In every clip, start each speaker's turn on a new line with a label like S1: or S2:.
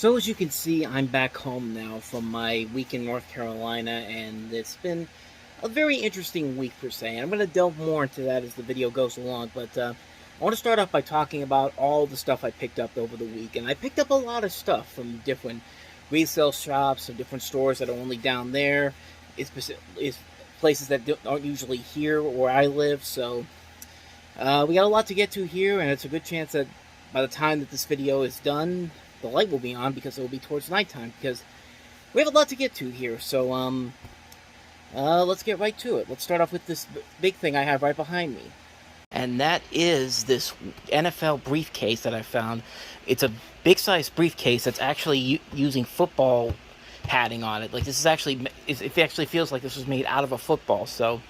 S1: So as you can see, I'm back home now from my week in North Carolina, and it's been a very interesting week per se. And I'm going to delve more into that as the video goes along, but I want to start off by talking about all the stuff I picked up over the week. And I picked up a lot of stuff from different resale shops and different stores that are only down there. It's places that aren't usually here where I live, so we got a lot to get to here, and it's a good chance that by the time that this video is done, the light will be on because it will be towards nighttime, because we have a lot to get to here. So let's get right to it. Let's start off with this big thing I have right behind me, and that is this NFL briefcase that I found. It's a big size briefcase that's actually using football padding on it. Like, this is actually, it actually feels like this was made out of a football. So,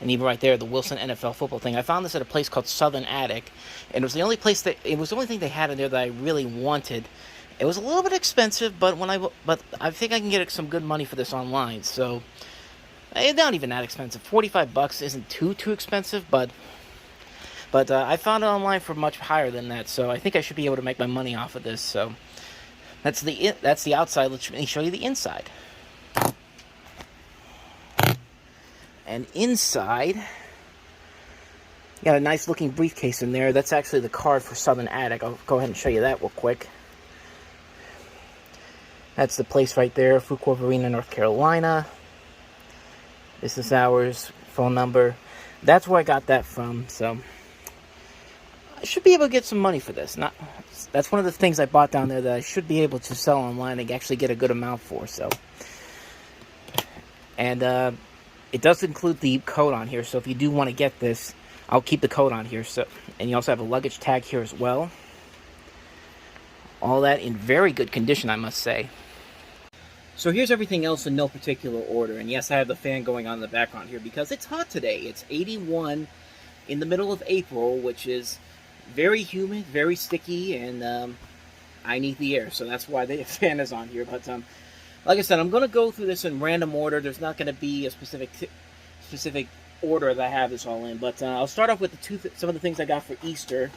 S1: and even right there, the Wilson NFL football thing. I found this at a place called Southern Attic, and it was the only thing they had in there that I really wanted. It was a little bit expensive, but I think I can get some good money for this online. So it's not even that expensive. $45 isn't too expensive, but I found it online for much higher than that. So I think I should be able to make my money off of this. So that's the outside. Let me show you the inside. And inside, you got a nice looking briefcase in there. That's actually the card for Southern Attic. I'll go ahead and show you that real quick. That's the place right there, Food Corp Arena, North Carolina. Business hours, phone number. That's where I got that from. So I should be able to get some money for this. That's one of the things I bought down there that I should be able to sell online and actually get a good amount for. So, and it does include the code on here, so if you do want to get this, I'll keep the code on here. So, and you also have a luggage tag here as well. All that in very good condition, I must say. So here's everything else in no particular order. And yes, I have the fan going on in the background here because it's hot today. It's 81 in the middle of April, which is very humid, very sticky, and I need the air. So that's why the fan is on here. But like I said, I'm going to go through this in random order. There's not going to be a specific order that I have this all in. But I'll start off with some of the things I got for Easter.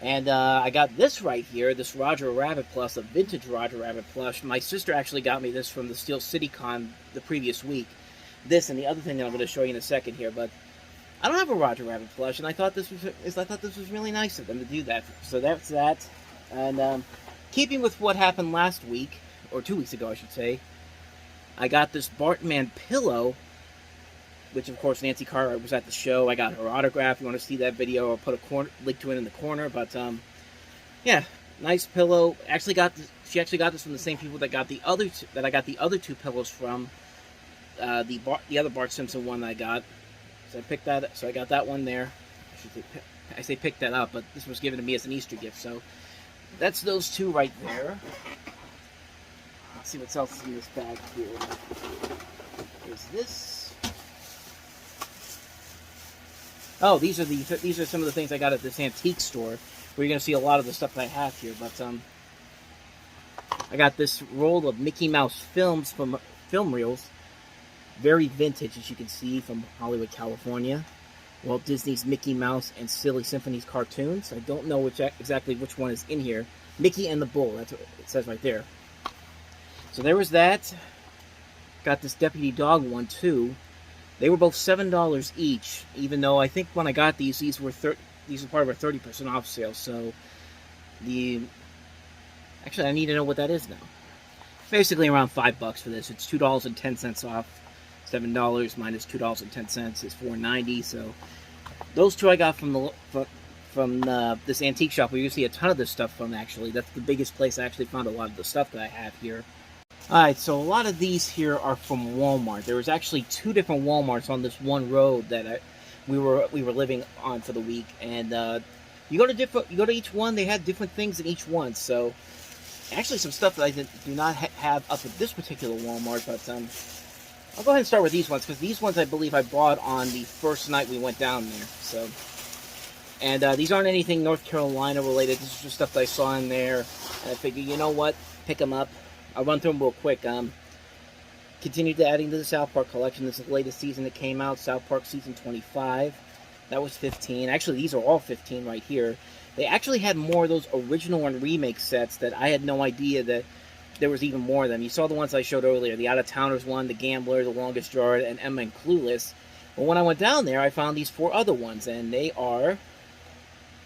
S1: And I got this right here, this Roger Rabbit plush, a vintage Roger Rabbit plush. My sister actually got me this from the Steel City Con the previous week. This and the other thing that I'm going to show you in a second here. But I don't have a Roger Rabbit plush, and I thought this was really nice of them to do that. So that's that. And keeping with what happened last week, or 2 weeks ago, I should say, I got this Bartman pillow, which, of course, Nancy Cartwright was at the show. I got her autograph. If you want to see that video, I'll put a link to it in the corner. But, yeah, nice pillow. She actually got this from the same people that I got the other two pillows from. The other Bart Simpson one I got. So I got that one there. I say pick that up, but this was given to me as an Easter gift. So that's those two right there. Let's see what else is in this bag here. There's this. Oh, these are some of the things I got at this antique store, where you're going to see a lot of the stuff that I have here. But I got this roll of Mickey Mouse films from film reels, very vintage, as you can see, from Hollywood, California. Walt Disney's Mickey Mouse and Silly Symphonies cartoons. I don't know exactly which one is in here. Mickey and the Bull. That's what it says right there. So there was that. Got this Deputy Dog one too. They were both $7 each, even though I think when I got these were part of a 30% off sale. So actually I need to know what that is now. Basically around $5 for this. It's $2.10 off. $7 minus $2.10 is $4.90. So those two I got from this antique shop where you see a ton of this stuff from. Actually, that's the biggest place I actually found a lot of the stuff that I have here. Alright, so a lot of these here are from Walmart. There was actually two different Walmarts on this one road that we were living on for the week, and you go to each one, they had different things in each one. So actually some stuff that I do not have up at this particular Walmart, but I'll go ahead and start with these ones, because these ones I believe I bought on the first night we went down there. So, and these aren't anything North Carolina related. This is just stuff that I saw in there, and I figured, you know what, pick them up. I'll run through them real quick. Continued adding to the South Park collection. This is the latest season that came out, South Park Season 25. That was 15. Actually, these are all 15 right here. They actually had more of those original and remake sets that I had no idea that there was even more of them. You saw the ones I showed earlier, the Out-of-Towners one, the Gambler, the Longest Yard, and Emma and Clueless. But when I went down there, I found these 4 other ones, and they are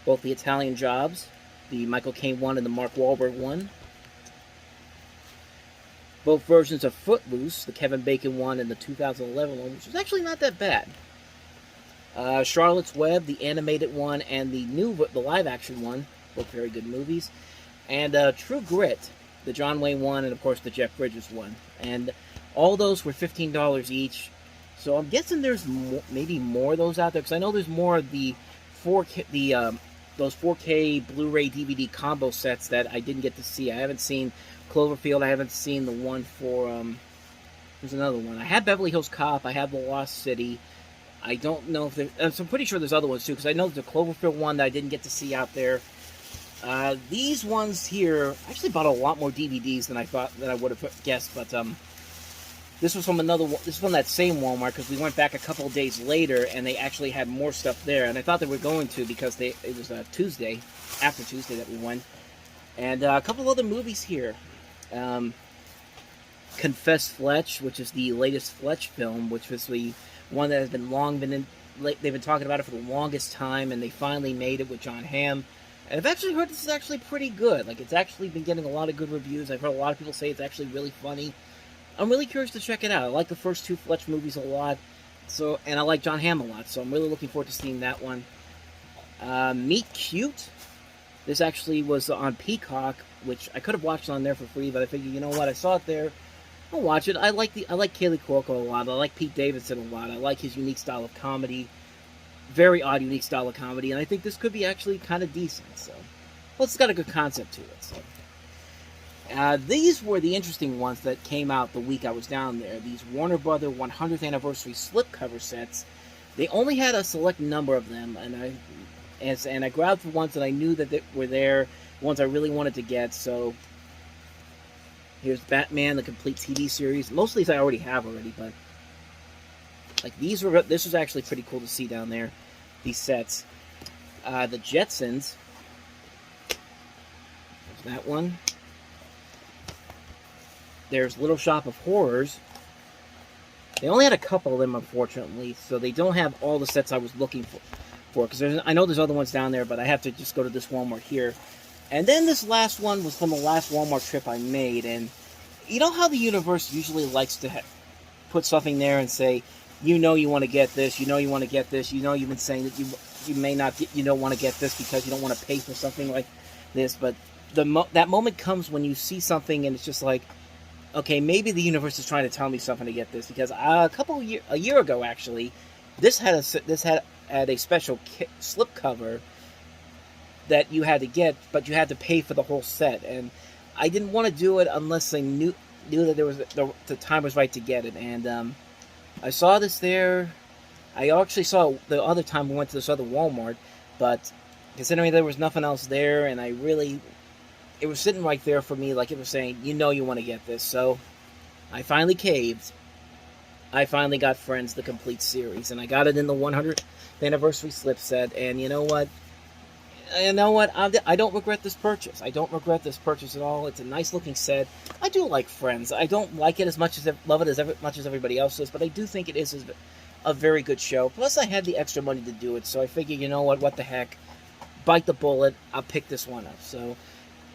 S1: both the Italian Jobs, the Michael Caine one and the Mark Wahlberg one. Both versions of Footloose, the Kevin Bacon one and the 2011 one, which was actually not that bad. Charlotte's Web, the animated one, and the live-action one, both very good movies. And True Grit, the John Wayne one, and of course the Jeff Bridges one. And all those were $15 each. So I'm guessing there's maybe more of those out there, because I know there's more of the 4K, those 4K Blu-ray DVD combo sets that I didn't get to see. I haven't seen Cloverfield. I haven't seen the one for there's another one. I had Beverly Hills Cop. I have The Lost City. I don't know if there. So I'm pretty sure there's other ones too, because I know there's a Cloverfield one that I didn't get to see out there. These ones here, I actually bought a lot more DVDs than I thought that I would have guessed, but this was from another. This is from that same Walmart, because we went back a couple of days later and they actually had more stuff there, and I thought they were going to, because it was Tuesday, after Tuesday that we went, and a couple of other movies here. Confess Fletch, which is the latest Fletch film, which was the one that has they've been talking about it for the longest time, and they finally made it with John Hamm. And I've actually heard this is actually pretty good. Like, it's actually been getting a lot of good reviews. I've heard a lot of people say it's actually really funny. I'm really curious to check it out. I like the first 2 Fletch movies a lot, and I like John Hamm a lot, so I'm really looking forward to seeing that one. Meet Cute. This actually was on Peacock, which I could have watched on there for free, but I figured, you know what, I saw it there, I'll watch it. I like Kaley Cuoco a lot. I like Pete Davidson a lot. I like his unique style of comedy. Very odd, unique style of comedy, and I think this could be actually kind of decent. So, well, it's got a good concept to it. So, these were the interesting ones that came out the week I was down there. These Warner Brother 100th anniversary slipcover sets. They only had a select number of them, and I grabbed the ones that I knew that were there, ones I really wanted to get. So, here's Batman, the complete TV series. Most of these I already have but like this was actually pretty cool to see down there. These sets, the Jetsons. There's that one. There's Little Shop of Horrors. They only had a couple of them, unfortunately, so they don't have all the sets I was looking for. Because I know there's other ones down there, but I have to just go to this Walmart here. And then this last one was from the last Walmart trip I made, and you know how the universe usually likes to put something there and say, you know you want to get this, you know you want to get this, you know you've been saying that you may not get, you don't want to get this because you don't want to pay for something like this, but that moment comes when you see something and it's just like, okay, maybe the universe is trying to tell me something to get this, because a year ago actually, this had a special slipcover that you had to get, but you had to pay for the whole set, and I didn't want to do it unless I knew that there was the time was right to get it. And I saw this there. I actually saw it the other time we went to this other Walmart, but considering there was nothing else there, and it was sitting right there for me, like it was saying, you know you want to get this. So I finally caved. I finally got Friends, the complete series, and I got it in the 100th anniversary slip set, and you know what? I don't regret this purchase. I don't regret this purchase at all. It's a nice looking set. I do like Friends. I don't like it as much as love it as much as everybody else does, but I do think it is a very good show. Plus, I had the extra money to do it, so I figured, you know what the heck, bite the bullet. I'll pick this one up. So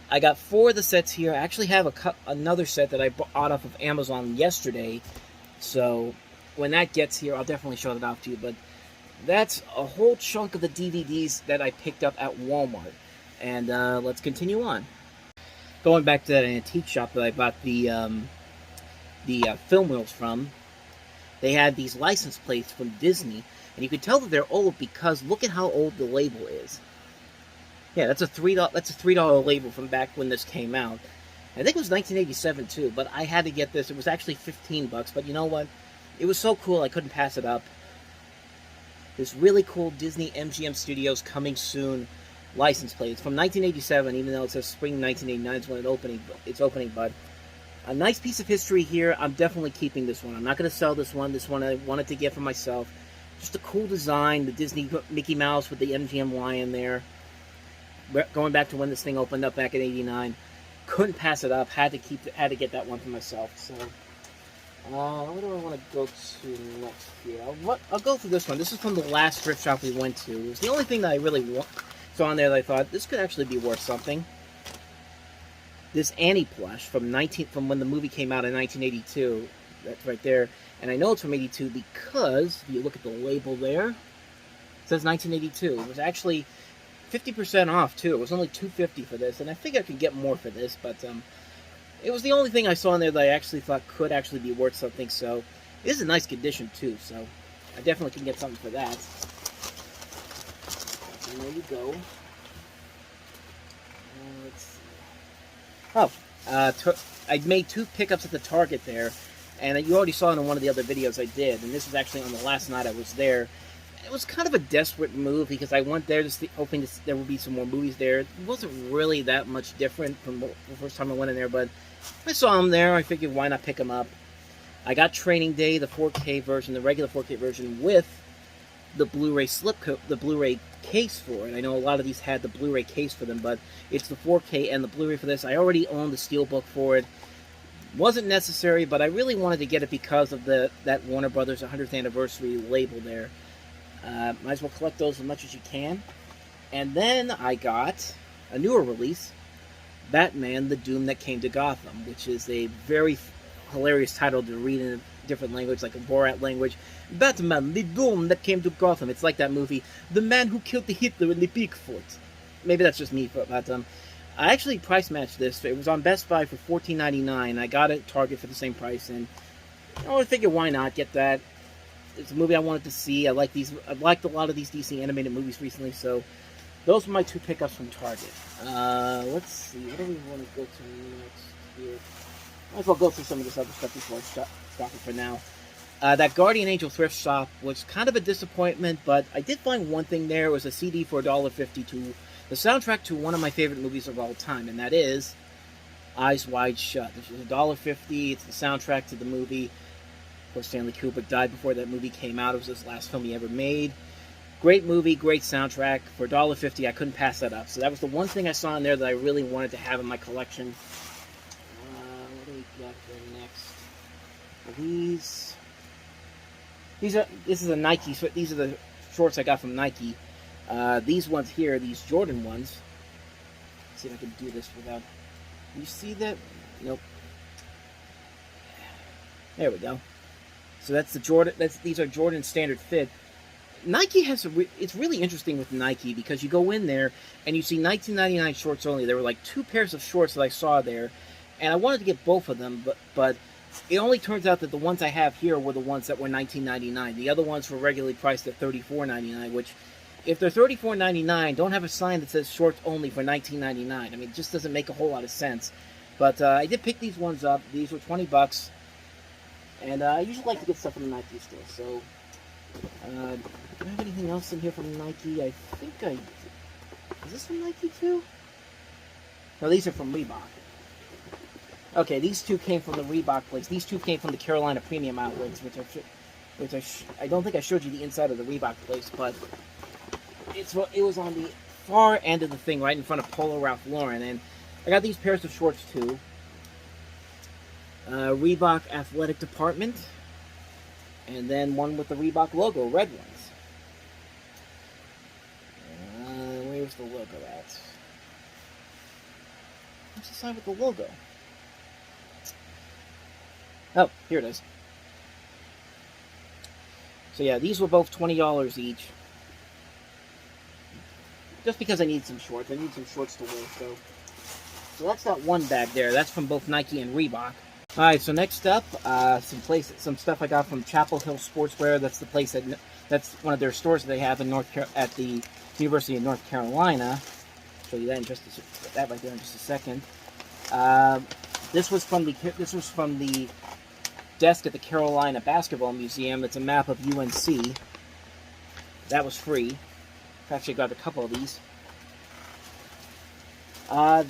S1: I got 4 of the sets here. I actually have another set that I bought off of Amazon yesterday. So when that gets here, I'll definitely show it off to you. But that's a whole chunk of the DVDs that I picked up at Walmart. And let's continue on. Going back to that antique shop that I bought the film reels from, they had these license plates from Disney, and you could tell that they're old because look at how old the label is. Yeah, that's a $3 label from back when this came out. I think it was 1987 too, but I had to get this. It was actually $15, but you know what? It was so cool I couldn't pass it up. This really cool Disney MGM Studios Coming Soon license plate. It's from 1987, even though it says spring 1989 is when it's opening, but a nice piece of history here. I'm definitely keeping this one. I'm not going to sell this one. This one I wanted to get for myself. Just a cool design, the Disney Mickey Mouse with the MGM lion there. Going back to when this thing opened up back in '89, couldn't pass it up. Had to get that one for myself. So, what do I want to go to next here? I'll go for this one. This is from the last thrift shop we went to. It was the only thing that I really saw on there that I thought this could actually be worth something. This Annie plush from when the movie came out in 1982. That's right there. And I know it's from '82 because if you look at the label there, it says 1982. It was actually 50% off too. It was only $2.50 for this, and I think I could get more for this, but it was the only thing I saw in there that I actually thought could actually be worth something. So it is a nice condition too. So I definitely can get something for that. And there you go. Let's see. Oh, I made 2 pickups at the Target there, and you already saw it in one of the other videos I did. And this was actually on the last night I was there. It was kind of a desperate move because I went there just hoping there would be some more movies there. It wasn't really that much different from the first time I went in there, but I saw them there. I figured why not pick them up. I got Training Day, the 4K version, the regular 4K version with the Blu-ray the Blu-ray case for it. I know a lot of these had the Blu-ray case for them, but it's the 4K and the Blu-ray for this. I already owned the Steelbook for it. Wasn't necessary, but I really wanted to get it because of that Warner Brothers 100th anniversary label there. Might as well collect those as much as you can. And then I got a newer release, Batman, The Doom That Came to Gotham, which is a very hilarious title to read in a different language, like a Borat language. Batman, The Doom That Came to Gotham. It's like that movie, The Man Who Killed the Hitler in the Bigfoot. Maybe that's just me, but I actually price matched this. It was on Best Buy for $14.99. I got it at Target for the same price, and I figured why not get that. It's a movie I wanted to see. I've liked a lot of these DC animated movies recently, so those were my 2 pickups from Target. Let's see, what do we want to go to next here? Might as well go through some of this other stuff before I stop it for now. That Guardian Angel thrift shop was kind of a disappointment, but I did find one thing there. It was a CD for $1.52, the soundtrack to one of my favorite movies of all time, and that is Eyes Wide Shut. This was $1.50. It's the soundtrack to the movie. Of course, Stanley Kubrick died before that movie came out. It was his last film he ever made. Great movie, great soundtrack. For $1.50, I couldn't pass that up. So that was the one thing I saw in there that I really wanted to have in my collection. What do we got there next? This is a Nike. These are the shorts I got from Nike. These ones here, these Jordan ones. Let's see if I can do this without. You see that? Nope. There we go. So that's the Jordan. These are Jordan standard fit. Nike has it's really interesting with Nike because you go in there and you see 1999 shorts only. There were like 2 pairs of shorts that I saw there, and I wanted to get both of them, but it only turns out that the ones I have here were the ones that were $19.99. The other ones were regularly priced at $34.99, which, if they're $34.99, don't have a sign that says shorts only for $19.99. I mean, it just doesn't make a whole lot of sense. But I did pick these ones up. These were $20. And I usually like to get stuff from the Nike store. So, do I have anything else in here from Nike? I think is this from Nike too? No, these are from Reebok. Okay, these 2 came from the Reebok place. These 2 came from the Carolina Premium Outlets, I don't think I showed you the inside of the Reebok place, but it was on the far end of the thing, right in front of Polo Ralph Lauren. And I got these pairs of shorts too. Reebok Athletic Department, and then one with the Reebok logo, red ones. Where's the logo at? Where's the side with the logo? Oh, here it is. So yeah, these were both $20 each. Just because I need some shorts. I need some shorts to wear, so that's that one bag there. That's from both Nike and Reebok. Alright, so next up, some stuff I got from Chapel Hill Sportswear. That's the place that's one of their stores that they have in at the University of North Carolina. I'll show you that right there in just a second. This was from the desk at the Carolina Basketball Museum. It's a map of UNC. That was free. I actually got a couple of these.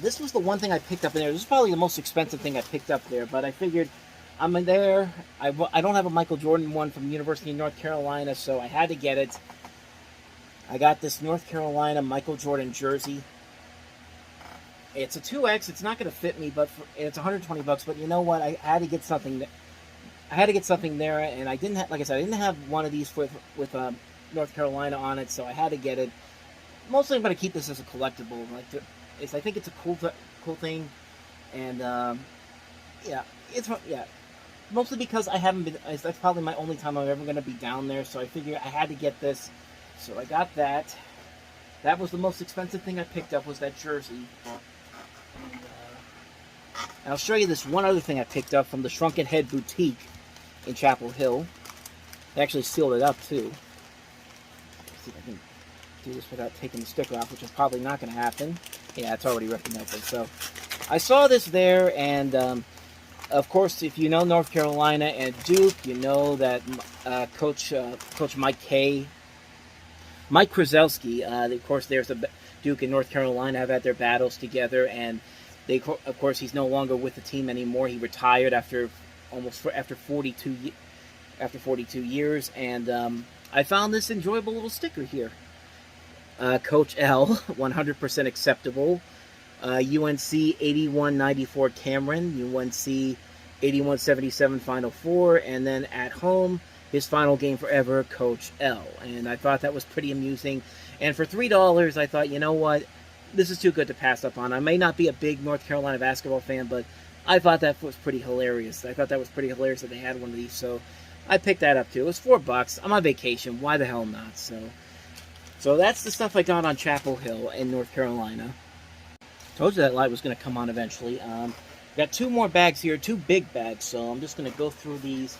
S1: This was the one thing I picked up in there. This is probably the most expensive thing I picked up there, but I figured I'm in there. I don't have a Michael Jordan one from University of North Carolina, so I had to get it. I got this North Carolina Michael Jordan jersey. It's a 2X. It's not going to fit me, but it's 120 bucks. But you know what? I had to get something. I had to get something there, and I didn't. Like I said, I didn't have one of these with North Carolina on it, so I had to get it. Mostly, I'm going to keep this as a collectible. I think it's a cool thing, and yeah. Mostly because I haven't been. That's probably my only time I'm ever going to be down there, so I figured I had to get this. So I got that. That was the most expensive thing I picked up, was that jersey. And I'll show you this one other thing I picked up from the Shrunken Head Boutique in Chapel Hill. They actually sealed it up, too. Let's see if I can do this without taking the sticker off, which is probably not going to happen. Yeah, it's already ripping open. So I saw this there, and of course, if you know North Carolina and Duke, you know that Coach Mike Krzyzewski, of course, there's a Duke and North Carolina have had their battles together, and of course, he's no longer with the team anymore. He retired after 42 years, and I found this enjoyable little sticker here. Coach L, 100% acceptable. UNC 8194 Cameron, UNC 8177 Final Four, and then at home, his final game forever, Coach L. And I thought that was pretty amusing. And for $3, I thought, you know what? This is too good to pass up on. I may not be a big North Carolina basketball fan, but I thought that was pretty hilarious. I thought that was pretty hilarious that they had one of these, so I picked that up too. It was $4. I'm on vacation. Why the hell not? So that's the stuff I got on Chapel Hill in North Carolina. Told you that light was going to come on eventually. Got two more bags here, two big bags, so I'm just going to go through these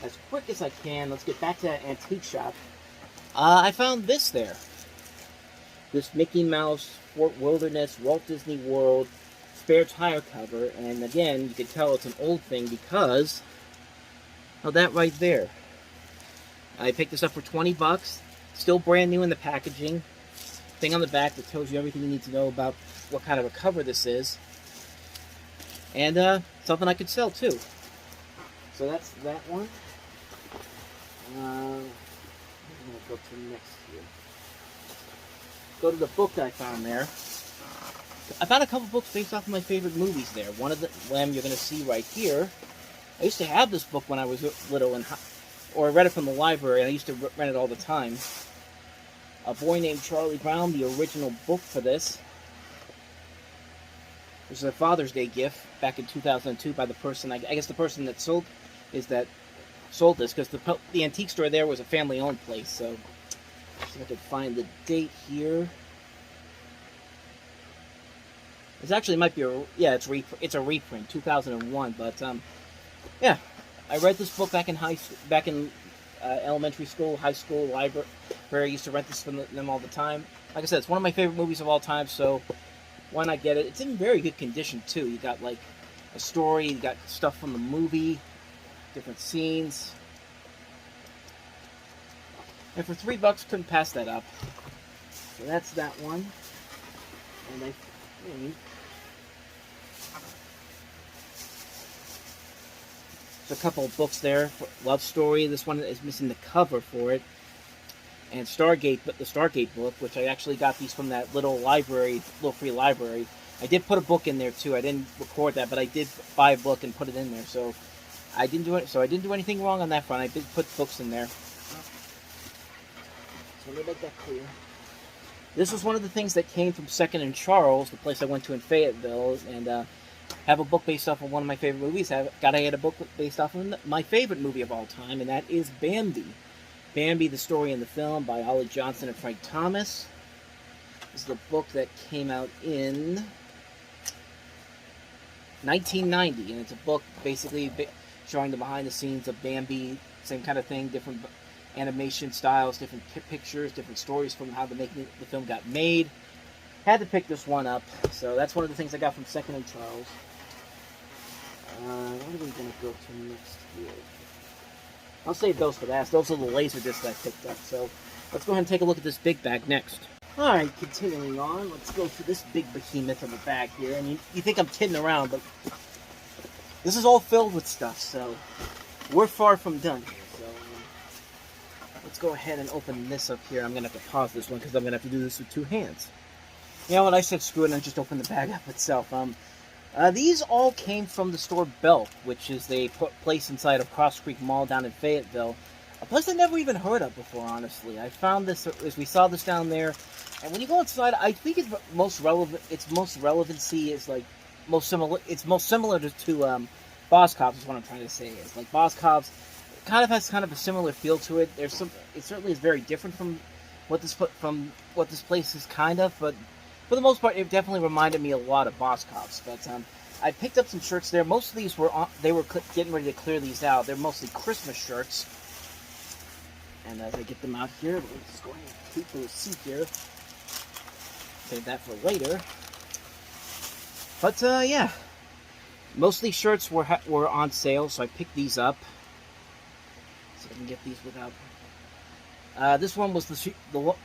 S1: as quick as I can. Let's get back to that antique shop. I found this there. This Mickey Mouse Fort Wilderness Walt Disney World spare tire cover, and again, you can tell it's an old thing because of that right there. I picked this up for 20 bucks. Still brand new in the packaging. Thing on the back that tells you everything you need to know about what kind of a cover this is. And something I could sell too. So that's that one. I'm going to go to next here. Go to the book that I found there. I found a couple books based off of my favorite movies there. One of them you're going to see right here. I used to have this book when I was little, or I read it from the library, and I used to rent it all the time. A Boy Named Charlie Brown, the original book for this. This is a Father's Day gift back in 2002 by the person, I guess the person that sold this, because the antique store there was a family-owned place, so see if I can find the date here. It actually might be it's a reprint, 2001. But yeah, I read this book back in elementary school, high school, library. I used to rent this from them all the time. Like I said, it's one of my favorite movies of all time, so why not get it? It's in very good condition too. You got like a story, you got stuff from the movie, different scenes. And for $3, couldn't pass that up. So that's that one. And I think there's a couple of books there. Love Story. This one is missing the cover for it. And Stargate, the Stargate book, which I actually got these from that little free library. I did put a book in there too. I didn't record that, but I did buy a book and put it in there. So I didn't do it. So I didn't do anything wrong on that front. I did put books in there. So let me make that clear. This was one of the things that came from Second and Charles, the place I went to in Fayetteville, and have a book based off of one of my favorite movies. I had a book based off of my favorite movie of all time, and that is Bambi. Bambi, the Story and the Film by Ollie Johnston and Frank Thomas. This is the book that came out in 1990, and it's a book basically showing the behind the scenes of Bambi, same kind of thing, different animation styles, different pictures, different stories from how the film got made. Had to pick this one up, so that's one of the things I got from Second and Charles. What are we going to go to next here? I'll save those for last. Those are the laser discs I picked up, so let's go ahead and take a look at this big bag next. Alright, continuing on, let's go to this big behemoth of a bag here. And you think I'm kidding around, but This is all filled with stuff, so we're far from done here. So let's go ahead and open this up here. I'm going to have to pause this one because I'm going to have to do this with 2 hands. You know what, I said screw it and just open the bag up itself. These all came from the store Belk, which is a place inside of Cross Creek Mall down in Fayetteville. A place I never even heard of before, honestly. I found this as we saw this down there, and when you go inside, I think it's most relevant. Its most relevancy is like most similar. It's most similar to Boss Cops. Is what I'm trying to say. Is like Boss Cops kind of has kind of a similar feel to it. There's some. It certainly is very different from what this place is kind of, but for the most part, it definitely reminded me a lot of Boss Cops. But I picked up some shirts there. Most of these were they were getting ready to clear these out. They're mostly Christmas shirts. And as I get them out here, we'll just go ahead and keep the receipt here. Save that for later. But yeah, most of these shirts were on sale, so I picked these up. So I can get these without. This one was the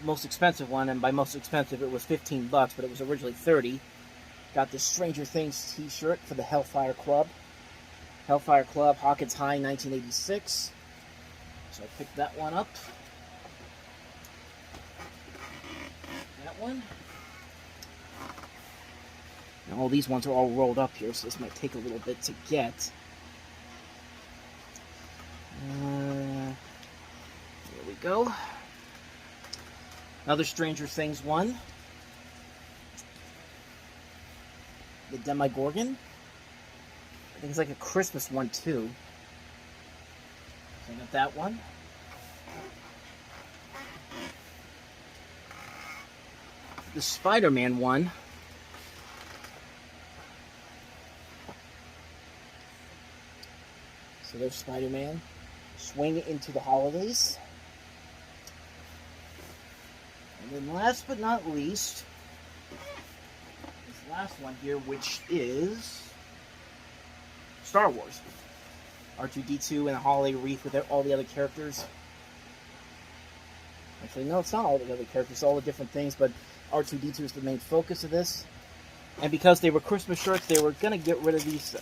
S1: most expensive one, and by most expensive, it was $15, but it was originally $30. Got this Stranger Things T-shirt for the Hellfire Club. Hellfire Club, Hawkins High, 1986. So I picked that one up. That one. And all these ones are all rolled up here, so this might take a little bit to get. There we go. Another Stranger Things one. The Demogorgon. I think it's like a Christmas one too. So I got that one. The Spider-Man one. So there's Spider-Man. Swing into the holidays. And then last but not least, this last one here, which is Star Wars. R2-D2 and a holiday wreath with all the other characters. Actually, no, it's not all the other characters, it's all the different things, but R2-D2 is the main focus of this. And because they were Christmas shirts, they were going to get rid of these.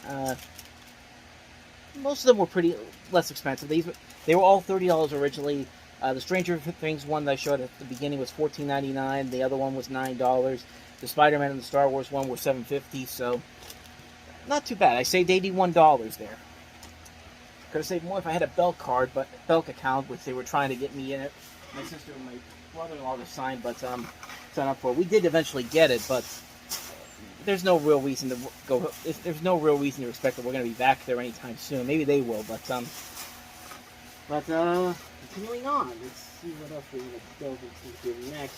S1: Most of them were pretty less expensive. They were all $30 originally. The Stranger Things one that I showed at the beginning was $14.99. The other one was $9. The Spider-Man and the Star Wars one were $7.50, so not too bad. I saved $81 there. Could have saved more if I had a Belk card, but Belk account, which they were trying to get me in it. My sister and my brother-in-law to sign up for. We did eventually get it, but there's no real reason to go. There's no real reason to expect that we're going to be back there anytime soon. Maybe they will, but continuing on, let's see what else we're going to delve into here next.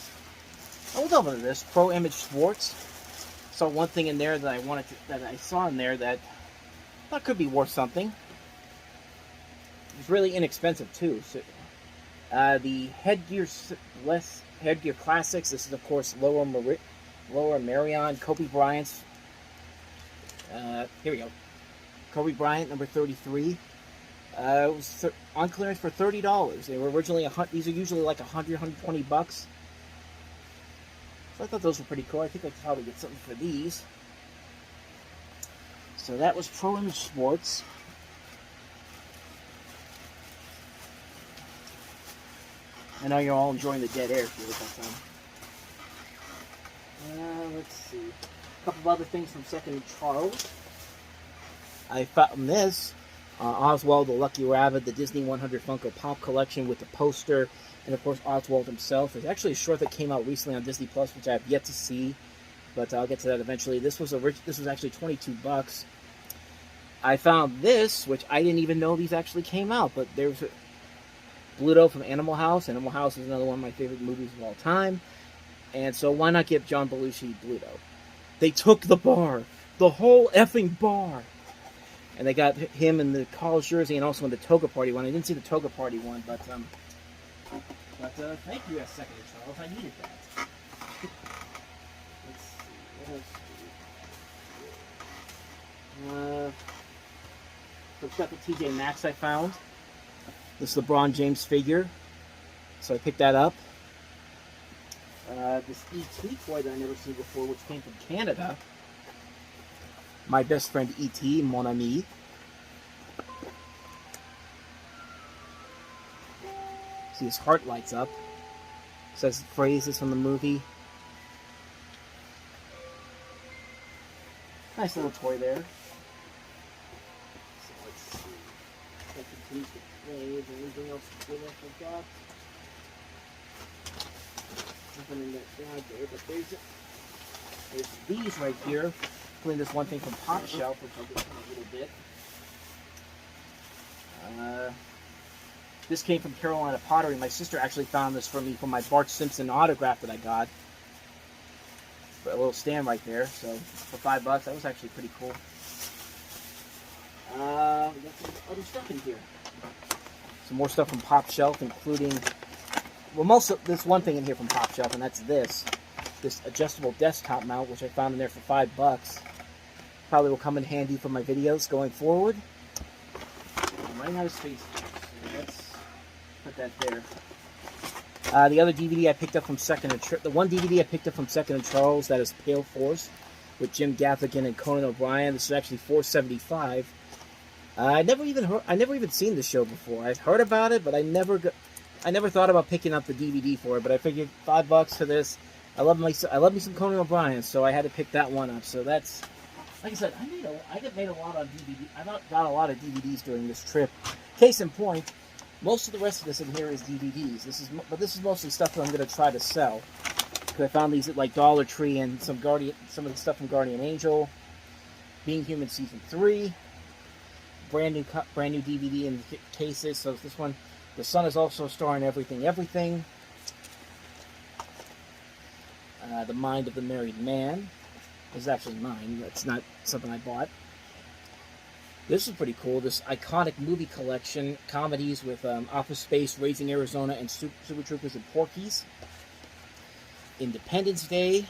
S1: We'll delve into this Pro Image Sports. Saw one thing in there that I saw in there that I thought could be worth something. It's really inexpensive too. So, the Headgear Classics. This is of course Lower Marion, Kobe Bryant's. Here we go. Kobe Bryant, number 33. It was on clearance for $30. They were originally these are usually like $100, $120. So I thought those were pretty cool. I think I could probably get something for these. So that was Pro Image Sports. I know you're all enjoying the dead air here, but let's see. A couple of other things from Second Charles. I found this. Oswald the Lucky Rabbit, the Disney 100 Funko Pop collection with the poster, and of course Oswald himself. There's actually a short that came out recently on Disney Plus, which I have yet to see, but I'll get to that eventually. This was actually $22. I found this, which I didn't even know these actually came out, but there's Bluto from Animal House. Animal House is another one of my favorite movies of all time, and so why not give John Belushi Bluto? They took the bar, the whole effing bar. And they got him in the college jersey and also in the Toga Party one. I didn't see the Toga Party one, but thank you, Second Charles. I needed that. Let's see. What else? So got the TJ Maxx I found. This LeBron James figure. So I picked that up. This E.T. toy that I never seen before, which came from Canada. My best friend E.T., Mon Ami. See, his heart lights up. Says phrases from the movie. Nice little toy there. So let's see. That continues to play. Is there anything else good I forgot? Nothing in that bag there, but there's these right here. Including this one thing from Pop Shelf, which I'll get to in a little bit. This came from Carolina Pottery. My sister actually found this for me for my Bart Simpson autograph that I got. A little stand right there. So for $5, that was actually pretty cool. We got some other stuff in here. Some more stuff from Pop Shelf, including, well, most of this one thing in here from Pop Shelf, and that's this adjustable desktop mount, which I found in there for $5. Probably will come in handy for my videos going forward. I'm running out of space here, so let's put that there. The other DVD I picked up from the one DVD I picked up from Second and Charles, that is Pale Force with Jim Gaffigan and Conan O'Brien. This is actually $4.75. I never even seen this show before. I've heard about it, but I never thought about picking up the DVD for it. But I figured $5 for this. I love me some Conan O'Brien, so I had to pick that one up. So that's, like I said, I made a lot on DVD. I got a lot of DVDs during this trip. Case in point, most of the rest of this in here is DVDs. This is mostly stuff that I'm going to try to sell. Because I found these at like Dollar Tree and some of the stuff from Guardian Angel, Being Human Season 3, brand new DVD in the cases. So this one, The Sun is also starring Everything. The Mind of the Married Man. This is actually mine. That's not something I bought. This is pretty cool. This iconic movie collection, comedies with Office Space, Raising Arizona, and Super Troopers and Porky's. Independence Day,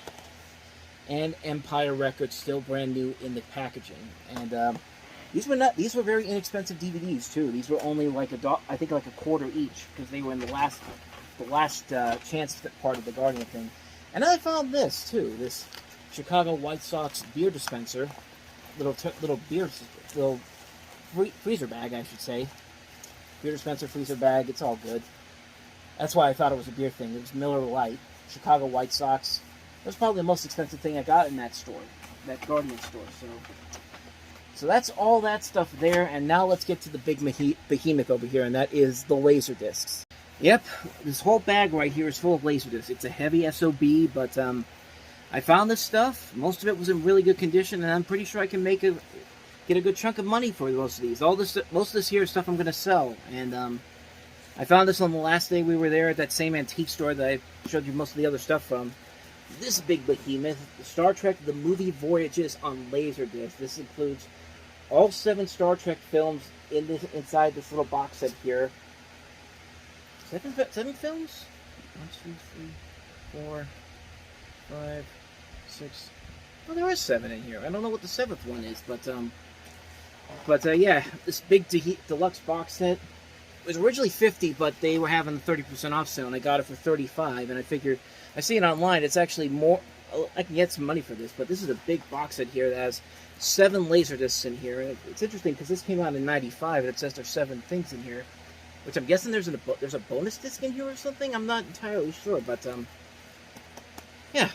S1: and Empire Records, still brand new in the packaging. And these were very inexpensive DVDs too. These were only like I think like a quarter each, because they were in the last chance part of the Guardian thing. And I found this too. This Chicago White Sox beer dispenser, little freezer bag, I should say. Beer dispenser, freezer bag. It's all good. That's why I thought it was a beer thing. It was Miller Lite, Chicago White Sox. That was probably the most expensive thing I got in that store, that Guardian store. So that's all that stuff there. And now let's get to the big behemoth over here, and that is the Laserdiscs. Yep, this whole bag right here is full of Laserdiscs. It's a heavy SOB, but I found this stuff. Most of it was in really good condition, and I'm pretty sure I can get a good chunk of money for most of these. Most of this here is stuff I'm going to sell, and I found this on the last day we were there at that same antique store that I showed you most of the other stuff from. This big behemoth, Star Trek: The Movie Voyages on Laserdisc. This includes all 7 Star Trek films inside this little box set here. 7 films? 1, 2, 3, 4, 5, 6. Well, there is 7 in here. I don't know what the 7th one is, but yeah, this big deluxe box set. It was originally $50, but they were having a 30% off sale, and I got it for $35. And I figured, I see it online. It's actually more. I can get some money for this, but this is a big box set here that has 7 Laserdiscs in here. It's interesting because this came out in '95, and it says there's 7 things in here. Which I'm guessing there's a bonus disc in here or something. I'm not entirely sure, but yeah,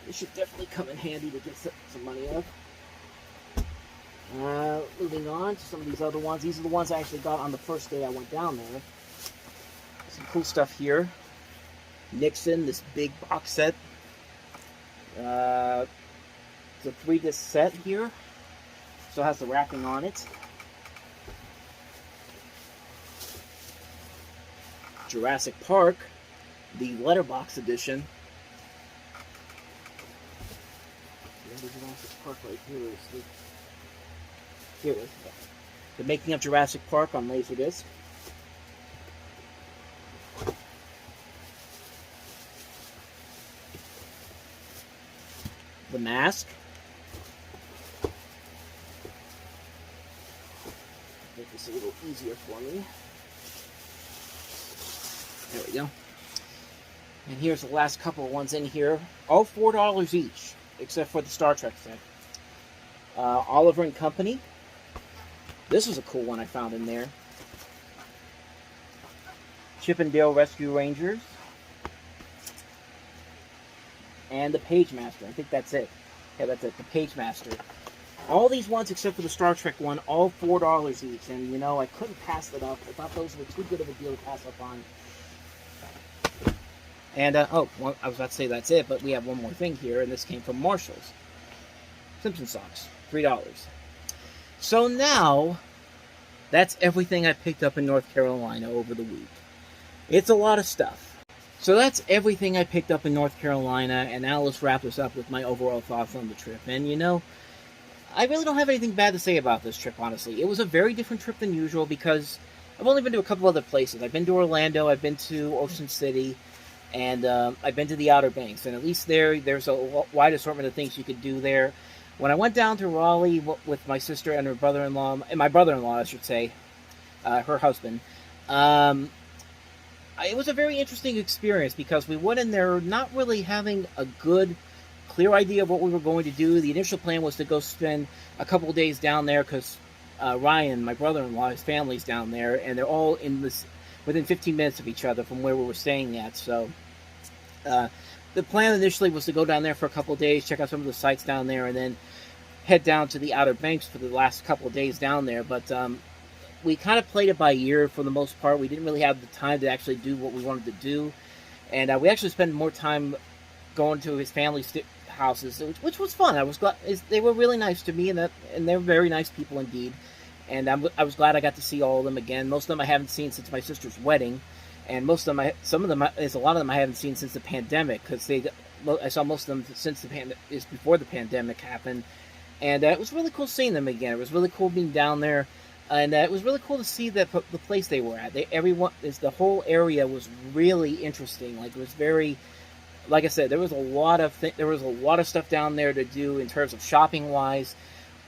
S1: it should definitely come in handy to get some money out. Moving on to some of these other ones. These are the ones I actually got on the first day I went down there. Some cool stuff here. Nixon, this big box set. It's a 3-disc set here. Still has the wrapping on it. Jurassic Park, the letterbox edition. Jurassic Park right here it is. The Making of Jurassic Park on Laserdisc. The Mask. Make this a little easier for me. There we go. And here's the last couple of ones in here. All $4 each, except for the Star Trek set. Oliver and Company. This was a cool one I found in there. Chippendale Rescue Rangers, and the Pagemaster. I think that's it. Yeah, that's it. The Pagemaster. All these ones except for the Star Trek one, all $4 each. And, you know, I couldn't pass it up. I thought those were too good of a deal to pass up on. And, well, I was about to say that's it, but we have one more thing here, and this came from Marshall's. Simpson socks. $3. So now, that's everything I picked up in North Carolina over the week. It's a lot of stuff. So that's everything I picked up in North Carolina, and now let's wrap this up with my overall thoughts on the trip. And, you know, I really don't have anything bad to say about this trip, honestly. It was a very different trip than usual because I've only been to a couple other places. I've been to Orlando, I've been to Ocean City, and I've been to the Outer Banks. And at least there's a wide assortment of things you could do there. When I went down to Raleigh with my sister and her brother-in-law, and my brother-in-law, I should say, her husband, it was a very interesting experience because we went in there not really having a good, clear idea of what we were going to do. The initial plan was to go spend a couple of days down there because Ryan, my brother-in-law, his family's down there, and they're all within 15 minutes of each other from where we were staying at. So the plan initially was to go down there for a couple of days, check out some of the sites down there, and then head down to the Outer Banks for the last couple of days down there. But we kind of played it by ear for the most part. We didn't really have the time to actually do what we wanted to do. And we actually spent more time going to his family's houses, which was fun. I was glad they were really nice to me, and they were very nice people indeed. And I was glad I got to see all of them again. Most of them I haven't seen since my sister's wedding, and there's a lot of them I haven't seen since the pandemic because I saw most of them before the pandemic happened, and it was really cool seeing them again. It was really cool being down there, and it was really cool to see the place they were at. The whole area was really interesting. Like it was very. Like I said, there was a lot of stuff down there to do in terms of shopping wise.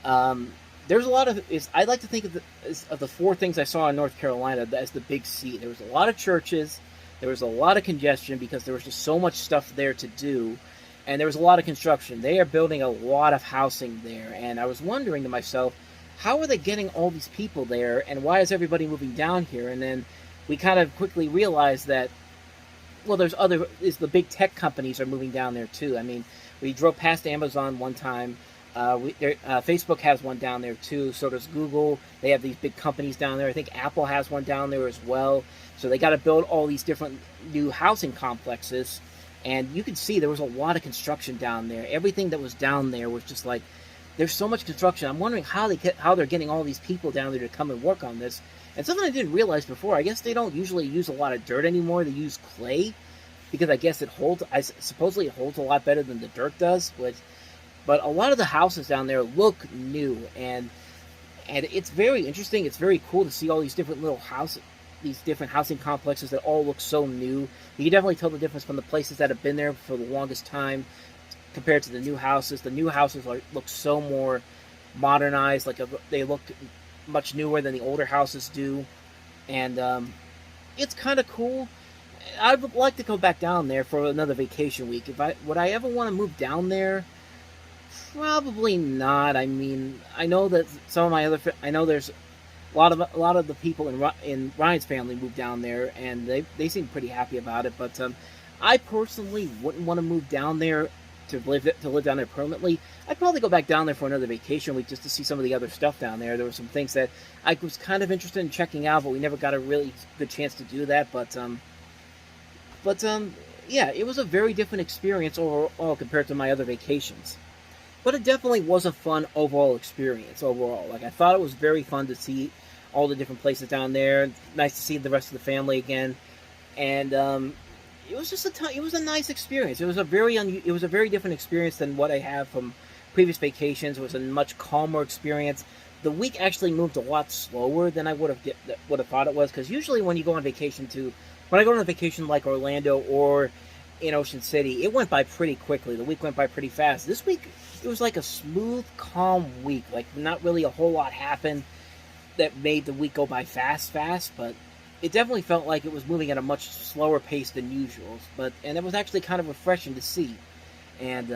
S1: There's a lot of. I like to think of the four things I saw in North Carolina as the big C. There was a lot of churches, there was a lot of congestion because there was just so much stuff there to do, and there was a lot of construction. They are building a lot of housing there, and I was wondering to myself, how are they getting all these people there, and why is everybody moving down here? And then we kind of quickly realized that. Well, the big tech companies are moving down there too. I mean, we drove past Amazon one time. Facebook has one down there too. So does Google. They have these big companies down there. I think Apple has one down there as well. So they got to build all these different new housing complexes. And you can see there was a lot of construction down there. Everything that was down there was just like, there's so much construction. I'm wondering how they're getting all these people down there to come and work on this. And something I didn't realize before, I guess they don't usually use a lot of dirt anymore. They use clay because I guess supposedly it holds a lot better than the dirt does. But a lot of the houses down there look new, and it's very interesting. It's very cool to see all these different little houses, these different housing complexes that all look so new. You can definitely tell the difference from the places that have been there for the longest time compared to the new houses. The new houses look so more modernized, they look much newer than the older houses do, and it's kind of cool. I would like to go back down there for another vacation week. Would I ever want to move down there? Probably not. I mean, I know that some of my I know there's a lot of the people in Ryan's family moved down there, and they seem pretty happy about it. But I personally wouldn't want to move down there to live down there permanently. I'd probably go back down there for another vacation week just to see some of the other stuff down there. There were some things that I was kind of interested in checking out, but we never got a really good chance to do that. But yeah, it was a very different experience overall compared to my other vacations. But it definitely was a fun overall experience overall. Like, I thought it was very fun to see all the different places down there. Nice to see the rest of the family again. And it was just it was a nice experience. It was a very different experience than what I have from previous vacations. It was a much calmer experience. The week actually moved a lot slower than I would have thought it was, because usually when I go on a vacation like Orlando or in Ocean City, it went by pretty quickly. The week went by pretty fast. This week, it was like a smooth, calm week. Like, not really a whole lot happened that made the week go by fast, but it definitely felt like it was moving at a much slower pace than usual. And it was actually kind of refreshing to see. And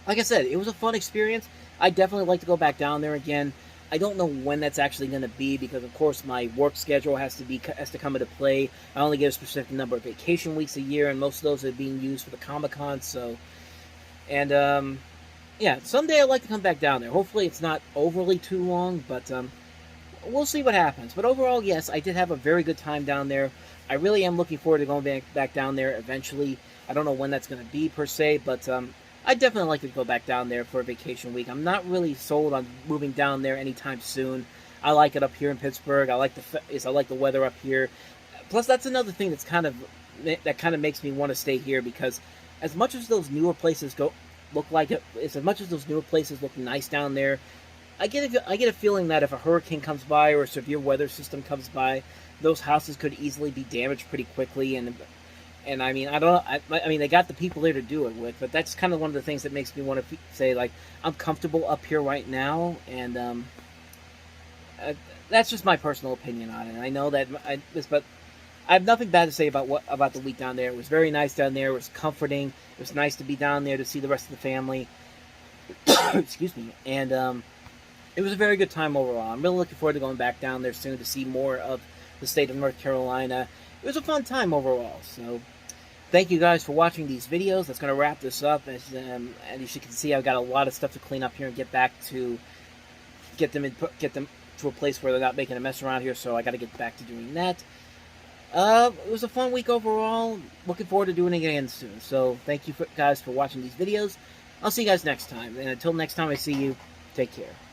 S1: like I said, it was a fun experience. I'd definitely like to go back down there again. I don't know when that's actually going to be because, of course, my work schedule has to come into play. I only get a specific number of vacation weeks a year, and most of those are being used for the Comic-Con. So, and yeah, someday I'd like to come back down there. Hopefully, it's not overly too long, but we'll see what happens. But overall, yes, I did have a very good time down there. I really am looking forward to going back down there eventually. I don't know when that's going to be per se, but I'd definitely like to go back down there for a vacation week. I'm not really sold on moving down there anytime soon. I like it up here in Pittsburgh. I like the weather up here. Plus, that's another thing that kind of makes me want to stay here because as much as those newer places look nice down there, I get a feeling that if a hurricane comes by or a severe weather system comes by, those houses could easily be damaged pretty quickly. And I mean, I mean, they got the people there to do it with, but that's kind of one of the things that makes me want to say, like, I'm comfortable up here right now, and that's just my personal opinion on it. I know that but I have nothing bad to say about the week down there. It was very nice down there. It was comforting. It was nice to be down there to see the rest of the family. Excuse me, and it was a very good time overall. I'm really looking forward to going back down there soon to see more of the state of North Carolina. It was a fun time overall. So, thank you guys for watching these videos. That's going to wrap this up. And as you can see, I've got a lot of stuff to clean up here and get them to a place where they're not making a mess around here. So I got to get back to doing that. It was a fun week overall. Looking forward to doing it again soon. So thank you guys for watching these videos. I'll see you guys next time. And until next time I see you, take care.